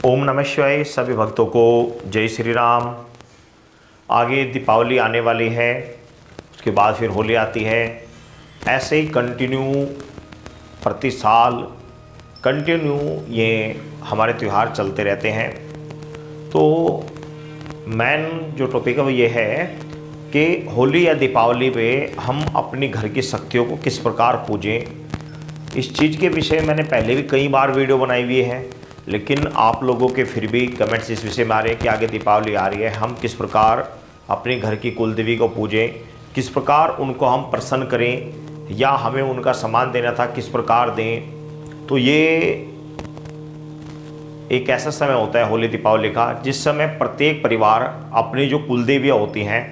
ओम नमः शिवाय। सभी भक्तों को जय श्री राम। आगे दीपावली आने वाली है, उसके बाद फिर होली आती है। ऐसे ही कंटिन्यू प्रति साल कंटिन्यू ये हमारे त्यौहार चलते रहते हैं। तो मेन जो टॉपिक है वो ये है कि होली या दीपावली पे हम अपनी घर की शक्तियों को किस प्रकार पूजें। इस चीज़ के विषय मैंने पहले भी कई बार वीडियो बनाई हुई है, लेकिन आप लोगों के फिर भी कमेंट्स इस विषय में आ रहे हैं कि आगे दीपावली आ रही है, हम किस प्रकार अपने घर की कुल देवी को पूजें, किस प्रकार उनको हम प्रसन्न करें, या हमें उनका सम्मान देना था किस प्रकार दें। तो ये एक ऐसा समय होता है होली दीपावली का जिस समय प्रत्येक परिवार अपनी जो कुल देवियाँ होती हैं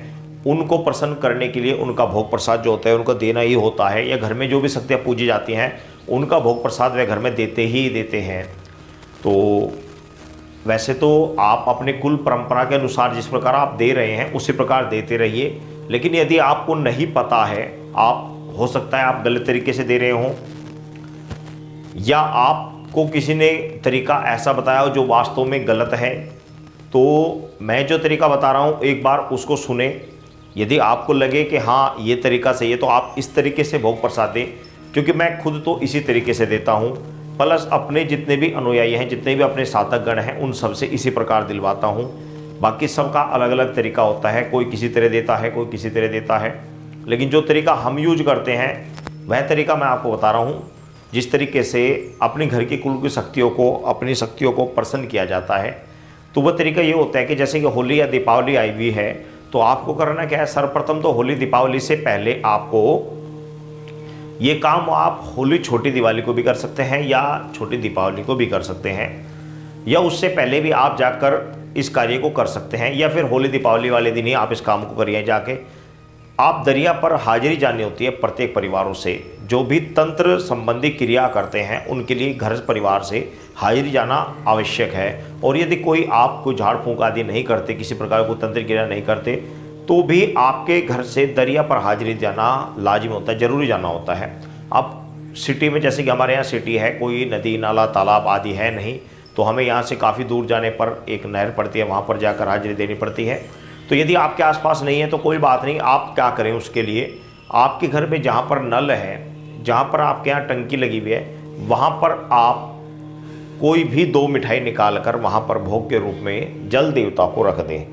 उनको प्रसन्न करने के लिए उनका भोग प्रसाद जो होता है उनको देना ही होता है, या घर में जो भी शक्तियाँ पूजी जाती हैं उनका भोग प्रसाद वे घर में देते ही देते हैं। तो वैसे तो आप अपने कुल परंपरा के अनुसार जिस प्रकार आप दे रहे हैं उसी प्रकार देते रहिए, लेकिन यदि आपको नहीं पता है, आप हो सकता है आप गलत तरीके से दे रहे हों, या आपको किसी ने तरीका ऐसा बताया हो जो वास्तव में गलत है, तो मैं जो तरीका बता रहा हूँ एक बार उसको सुने। यदि आपको लगे कि हाँ ये तरीका सही है तो आप इस तरीके से भोग प्रसाद दें, क्योंकि मैं खुद तो इसी तरीके से देता हूँ, प्लस अपने जितने भी अनुयायी हैं, जितने भी अपने साधक गण हैं, उन सब से इसी प्रकार दिलवाता हूँ। बाकी सबका अलग अलग तरीका होता है, कोई किसी तरह देता है, कोई किसी तरह देता है, लेकिन जो तरीका हम यूज करते हैं वह तरीका मैं आपको बता रहा हूँ। जिस तरीके से अपने घर की कुल की शक्तियों को, अपनी शक्तियों को प्रसन्न किया जाता है, तो वह तरीका ये होता है कि जैसे कि होली या दीपावली आई हुई है, तो आपको करना क्या है, सर्वप्रथम तो होली दीपावली से पहले आपको ये काम आप होली छोटी दिवाली को भी कर सकते हैं या छोटी दीपावली को भी कर सकते हैं, या उससे पहले भी आप जाकर इस कार्य को कर सकते हैं, या फिर होली दीपावली वाले दिन ही आप इस काम को करिए। जाके आप दरिया पर हाजिरी जानी होती है प्रत्येक परिवारों से, जो भी तंत्र संबंधी क्रिया करते हैं उनके लिए घर परिवार से हाजिरी जाना आवश्यक है। और यदि कोई आप कोई झाड़ फूंक आदि नहीं करते, किसी प्रकार को तंत्र क्रिया नहीं करते, तो भी आपके घर से दरिया पर हाजिरी जाना लाजिमी होता है, ज़रूरी जाना होता है। अब सिटी में जैसे कि हमारे यहाँ सिटी है, कोई नदी नाला तालाब आदि है नहीं, तो हमें यहाँ से काफ़ी दूर जाने पर एक नहर पड़ती है, वहाँ पर जाकर हाजिरी देनी पड़ती है। तो यदि आपके आसपास नहीं है तो कोई बात नहीं, आप क्या करें उसके लिए, आपके घर में जहाँ पर नल है, जहाँ पर आपके यहाँ टंकी लगी हुई है, वहाँ पर आप कोई भी 2 मिठाई निकाल कर वहाँ पर भोग के रूप में जल देवता को रख दें।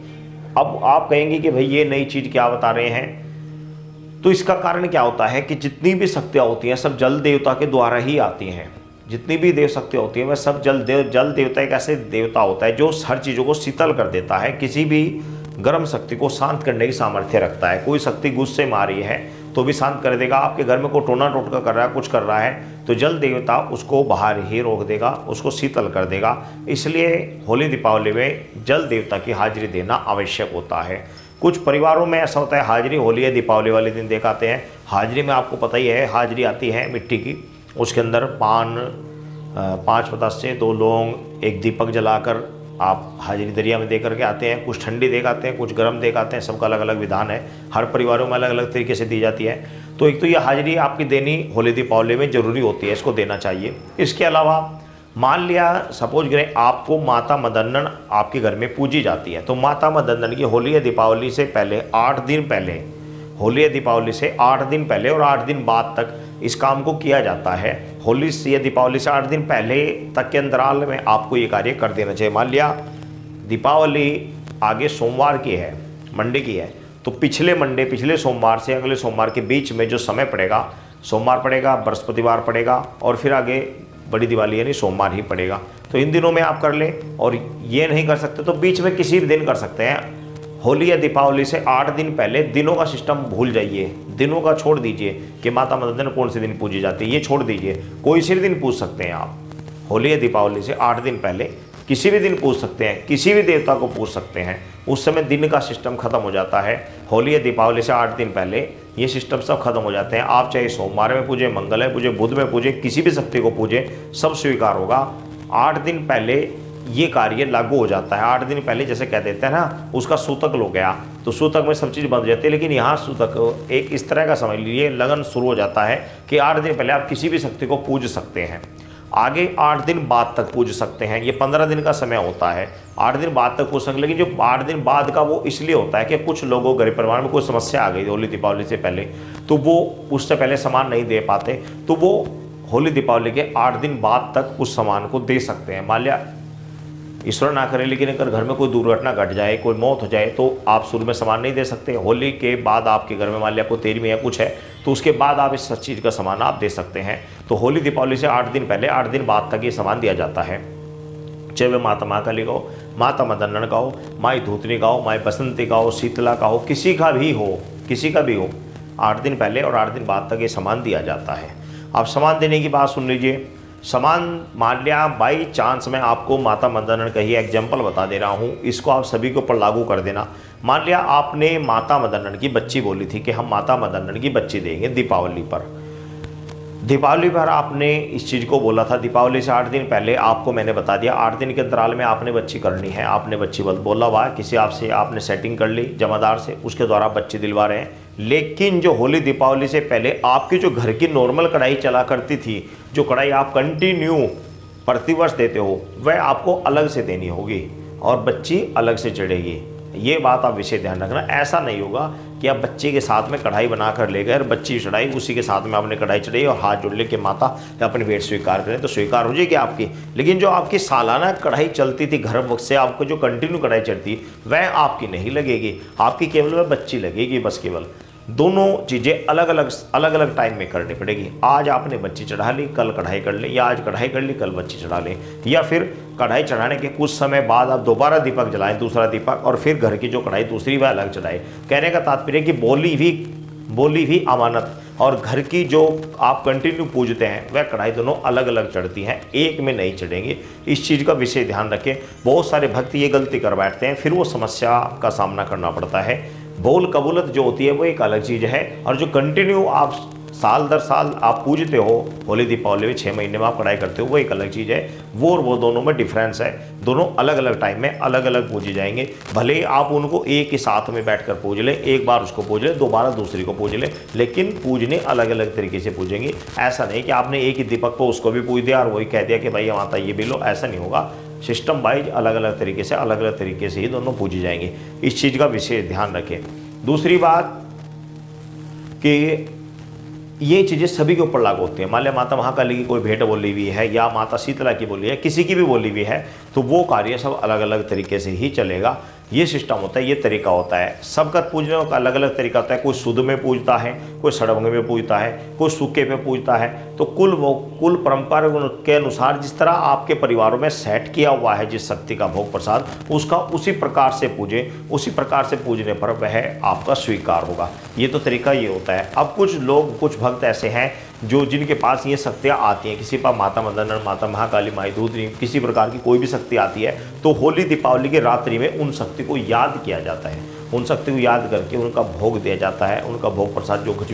अब आप कहेंगे कि भाई ये नई चीज़ क्या बता रहे हैं, तो इसका कारण क्या होता है कि जितनी भी शक्तियाँ होती हैं सब जल देवता के द्वारा ही आती हैं। जितनी भी देव शक्तियाँ होती हैं वह सब जल देवता एक ऐसे देवता होता है जो हर चीज़ों को शीतल कर देता है, किसी भी गर्म शक्ति को शांत करने की सामर्थ्य रखता है। कोई शक्ति गुस्से में आ रही है तो भी शांत कर देगा, आपके घर में कोई टोना टोटका कर रहा है, कुछ कर रहा है, तो जल देवता उसको बाहर ही रोक देगा, उसको शीतल कर देगा। इसलिए होली दीपावली में जल देवता की हाजिरी देना आवश्यक होता है। कुछ परिवारों में ऐसा होता है हाजिरी होली या दीपावली वाले दिन दिखाते हैं। हाजिरी में आपको पता ही है, हाजिरी आती है मिट्टी की, उसके अंदर पान, 5 पतासे, 2 लौंग, एक दीपक जलाकर आप हाजिरी दरिया में दे करके आते हैं। कुछ ठंडी दे आते हैं, कुछ गर्म दे आते हैं, सबका अलग अलग विधान है, हर परिवारों में अलग अलग तरीके से दी जाती है। तो एक तो ये हाजिरी आपकी देनी होली दीपावली में ज़रूरी होती है, इसको देना चाहिए। इसके अलावा मान लिया सपोज करें आपको माता मदन्नन आपके घर में पूजी जाती है, तो माता मदन्नन की होली या दीपावली से पहले 8 दिन पहले, होली या दीपावली से 8 दिन पहले और 8 दिन बाद तक इस काम को किया जाता है। होली से या दीपावली से 8 दिन पहले तक के अंतराल में आपको ये कार्य कर देना चाहिए। मान लिया दीपावली आगे सोमवार की है, मंडे की है, तो पिछले मंडे, पिछले सोमवार से अगले सोमवार के बीच में जो समय पड़ेगा, सोमवार पड़ेगा, बृहस्पतिवार पड़ेगा, और फिर आगे बड़ी दिवाली यानी सोमवार ही पड़ेगा। तो इन दिनों में आप कर लें, और ये नहीं कर सकते तो बीच में किसी भी दिन कर सकते हैं। होली या दीपावली से 8 दिन पहले दिनों का सिस्टम भूल जाइए, दिनों का छोड़ दीजिए कि माता मदन कौन से दिन पूजी जाती है, ये छोड़ दीजिए। कोई से भी दिन पूछ सकते हैं आप, होली या दीपावली से 8 दिन पहले किसी भी दिन पूछ सकते हैं, किसी भी देवता को पूछ सकते हैं। उस समय दिन का सिस्टम खत्म हो जाता है। होली या दीपावली से 8 दिन पहले ये सिस्टम सब खत्म हो जाते हैं। आप चाहे सोमवार में पूजे, मंगल में पूजे, बुध में पूजे, किसी भी शक्ति को पूजे, सब स्वीकार होगा। 8 दिन पहले ये कार्य लागू हो जाता है। 8 दिन पहले जैसे कह देते हैं ना, उसका सूतक हो गया तो सूतक में सब चीज़ बंद हो जाती है, लेकिन यहाँ सूतक एक इस तरह का समझ लीजिए लगन शुरू हो जाता है कि 8 दिन पहले आप किसी भी शक्ति को पूज सकते हैं। आगे 8 दिन बाद तक पूज सकते हैं। ये 15 दिन का समय होता है, 8 दिन बाद तक पूज सकते। लेकिन जो 8 दिन बाद का वो इसलिए होता है कि कुछ लोगों गरीब परिवार में कोई समस्या आ गई होली दीपावली से पहले, तो वो उससे पहले सामान नहीं दे पाते, तो वो होली दीपावली के 8 दिन बाद तक उस सामान को दे सकते हैं। मान लिया ईश्वर ना करे, लेकिन अगर घर में कोई दुर्घटना घट जाए, कोई मौत हो जाए, तो आप शुरू में सामान नहीं दे सकते। होली के बाद आपके घर में मान लिया कोई 13वीं या कुछ है, तो उसके बाद आप इस चीज़ का सामान आप दे सकते हैं। तो होली दीपावली से 8 दिन पहले, 8 दिन बाद तक ये सामान दिया जाता है। चाहे वे माता महाकाली का हो, माता मदन्नन का हो, माई धूतनी का हो, माई बसंती का हो, शीतला का हो, किसी का भी हो, 8 दिन पहले और 8 दिन बाद तक ये सामान दिया जाता है। अब सामान देने की बात सुन लीजिए। सामान मान लिया बाई चांस मैं आपको माता मदन्नन का ही एग्जाम्पल बता दे रहा हूँ, इसको आप सभी के ऊपर लागू कर देना। मान लिया आपने माता मदन्नन की बच्ची बोली थी कि हम माता मदन्नन की बच्ची देंगे दीपावली पर आपने इस चीज़ को बोला था। दीपावली से 8 दिन पहले आपको मैंने बता दिया, 8 दिन के अंतराल में आपने बच्ची करनी है। आपने बच्ची बोला हुआ किसी आपसे, आपने सेटिंग कर ली जमादार से, उसके द्वारा बच्ची दिलवा रहे हैं। लेकिन जो होली दीपावली से पहले आपकी जो घर की नॉर्मल कढ़ाई चला करती थी, जो कढ़ाई आप कंटिन्यू प्रतिवर्ष देते हो, वह आपको अलग से देनी होगी और बच्ची अलग से चढ़ेगी। ये बात आप विशेष ध्यान रखना। ऐसा नहीं होगा कि आप बच्चे के साथ में कढ़ाई बनाकर ले गए और बच्ची चढ़ाई, उसी के साथ में आपने कढ़ाई चढ़ाई और हाथ जोड़ ले के माता अपनी भेंट स्वीकार करें, तो स्वीकार हो जाएगी आपकी। लेकिन जो आपकी सालाना कढ़ाई चलती थी घर वक्त से, आपको जो कंटिन्यू कढ़ाई चढ़ती, वह आपकी नहीं लगेगी, आपकी केवल वह बच्ची लगेगी बस केवल। दोनों चीज़ें अलग अलग टाइम में करनी पड़ेगी। आज आपने बच्ची चढ़ा ली, कल कढ़ाई कर ली, या आज कढ़ाई कर ली, कल बच्ची चढ़ा ली, या फिर कढ़ाई चढ़ाने के कुछ समय बाद आप दोबारा दीपक जलाएं, दूसरा दीपक, और फिर घर की जो कढ़ाई दूसरी वह अलग चढ़ाएं। कहने का तात्पर्य कि बोली भी अमानत और घर की जो आप कंटिन्यू पूजते हैं वह कढ़ाई दोनों अलग अलग चढ़ती हैं, एक में नहीं चढ़ेंगे। इस चीज़ का विशेष ध्यान रखें। बहुत सारे भक्त ये गलती कर बैठते हैं, फिर वो समस्या का सामना करना पड़ता है। बोल कबूलत जो होती है वो एक अलग चीज़ है, और जो कंटिन्यू आप साल दर साल आप पूजते हो, होली दीपावली में 6 महीने में आप कढ़ाई करते हो, वो एक अलग चीज़ है। वो दोनों में डिफरेंस है। दोनों अलग अलग टाइम में अलग अलग पूजे जाएंगे। भले ही आप उनको एक ही साथ में बैठकर पूज लें, एक बार उसको पूज लें, दोबारा दूसरी को पूज लें, लेकिन पूजने अलग अलग तरीके से पूजेंगे। ऐसा नहीं कि आपने एक ही दीपक को उसको भी पूज दिया और वही कह दिया कि भाई माता ये भी लो, ऐसा नहीं होगा। सिस्टम वाइज अलग अलग तरीके से ही दोनों पूजे जाएंगे। इस चीज़ का विशेष ध्यान रखें। दूसरी बात कि ये चीज़ें सभी के ऊपर लागू होती हैं। मान लिया माता महाकाली की कोई भेंट बोली हुई है या माता शीतला की बोली है, किसी की भी बोली हुई है, तो वो कार्य सब अलग अलग तरीके से ही चलेगा। ये सिस्टम होता है, ये तरीका होता है। सबका पूजने का अलग अलग तरीका होता है। कोई शुद्ध में पूजता है, कोई सड़भंग में पूजता है, कोई सूखे में पूजता है। तो कुल परंपरा के अनुसार जिस तरह आपके परिवारों में सेट किया हुआ है जिस शक्ति का भोग प्रसाद, उसका उसी प्रकार से पूजें। उसी प्रकार से पूजने पर वह आपका स्वीकार होगा। ये तो तरीका ये होता है। अब कुछ भक्त ऐसे हैं जो जिनके पास ये शक्तियाँ आती हैं, किसी पर माता मदन्नन, माता महाकाली, माई धूतनी, किसी प्रकार की कोई भी शक्ति आती है, तो होली दीपावली के रात्रि में उन शक्ति को याद किया जाता है। उन शक्ति को याद करके उनका भोग दिया जाता है। उनका भोग प्रसाद जो कुछ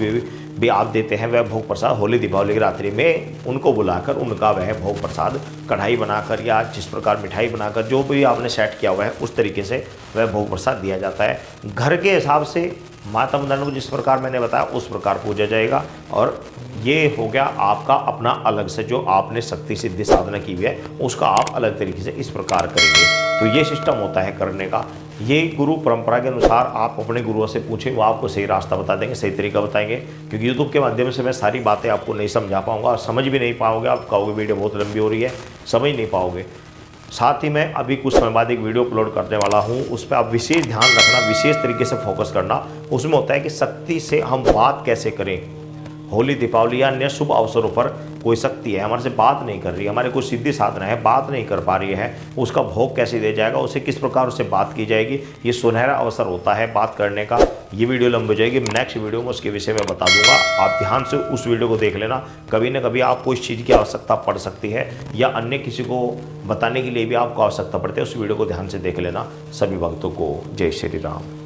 भी आप देते हैं, वह भोग प्रसाद होली दीपावली की रात्रि में उनको बुलाकर उनका वह भोग प्रसाद कढ़ाई बनाकर या जिस प्रकार मिठाई बनाकर जो भी आपने सेट किया हुआ है उस तरीके से वह भोग प्रसाद दिया जाता है। घर के हिसाब से माता मदन्नन को जिस प्रकार मैंने बताया उस प्रकार पूजा जाएगा। और ये हो गया आपका अपना अलग से जो आपने शक्ति सिद्धि साधना की हुई है, उसका आप अलग तरीके से इस प्रकार करेंगे। तो ये सिस्टम होता है करने का। ये गुरु परंपरा के अनुसार आप अपने गुरुओं से पूछें, वो आपको सही रास्ता बता देंगे, सही तरीका बताएंगे। क्योंकि यूट्यूब के माध्यम से मैं सारी बातें आपको नहीं समझा पाऊंगा और समझ भी नहीं पाओगे। आप कहोगे वीडियो बहुत लंबी हो रही है, समझ नहीं पाओगे। साथ ही मैं अभी कुछ समय बाद एक वीडियो अपलोड करने वाला हूँ, उस पर आप विशेष ध्यान रखना, विशेष तरीके से फोकस करना। उसमें होता है कि शक्ति से हम बात कैसे करें। होली दीपावली या अन्य शुभ अवसरों पर कोई शक्ति है हमारे से बात नहीं कर रही है, हमारे कोई सिद्धि साधना है, बात नहीं कर पा रही है, उसका भोग कैसे दिया जाएगा, उसे किस प्रकार उससे बात की जाएगी। ये सुनहरा अवसर होता है बात करने का। ये वीडियो लंबी हो जाएगी, नेक्स्ट वीडियो में उसके विषय में बता दूंगा। आप ध्यान से उस वीडियो को देख लेना। कभी ना कभी आपको इस चीज़ की आवश्यकता पड़ सकती है या अन्य किसी को बताने के लिए भी आपको आवश्यकता पड़ती है। उस वीडियो को ध्यान से देख लेना। सभी भक्तों को जय श्री राम।